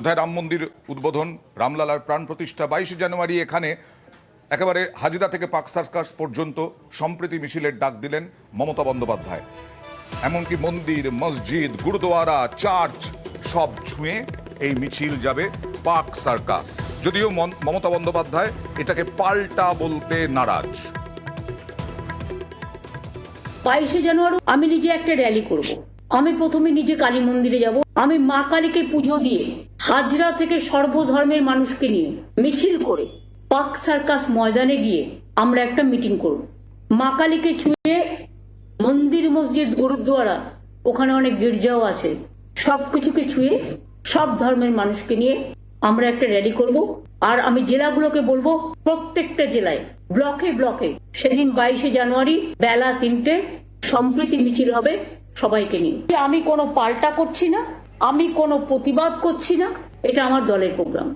অযোধ্যায় রাম মন্দির উদ্বোধন, রামলালার প্রাণ প্রতিষ্ঠা 22 জানুয়ারি। এখানে একেবারে হাজিরা থেকে পাক সার্কাস পর্যন্ত সম্প্রীতি মিছিলের ডাক দিলেন মমতা বন্দ্যোপাধ্যায়। এমনকি মন্দির, মসজিদ, গুরুদুয়ারা, চার্চ সব ছুঁয়ে এই মিছিল যাবে পাক সার্কাস। যদিও মমতা বন্দ্যোপাধ্যায় এটাকে পাল্টা বলতে নারাজ। 22 জানুয়ারি আমি নিজে একটা র্যালি করব। আমি প্রথমে নিজে কালী মন্দিরে যাব। আমি মা কালীকে পুজো দিয়ে হাজরা থেকে সর্বধর্মের মানুষকে নিয়ে মিছিল করে পাক সার্কাস ময়দানে গিয়ে আমরা একটা মিটিং করব। মা কালীকে ছুঁয়ে মন্দির, মসজিদ, গুরুদ্বারা, ওখানে অনেক গির্জাও আছে, সবকিছুকে ছুঁয়ে সব ধর্মের মানুষকে নিয়ে আমরা একটা র্যালি করব। আর আমি জেলাগুলোকে বলবো, প্রত্যেকটা জেলায় ব্লকে ব্লকে সেদিন 22 জানুয়ারি বেলা 3টে সম্প্রীতি মিছিল হবে সবাইকে নিয়ে। আমি কোনো পাল্টা করছি না, আমি কোনো প্রতিবাদ করছি না, এটা আমার দলের প্রোগ্রাম।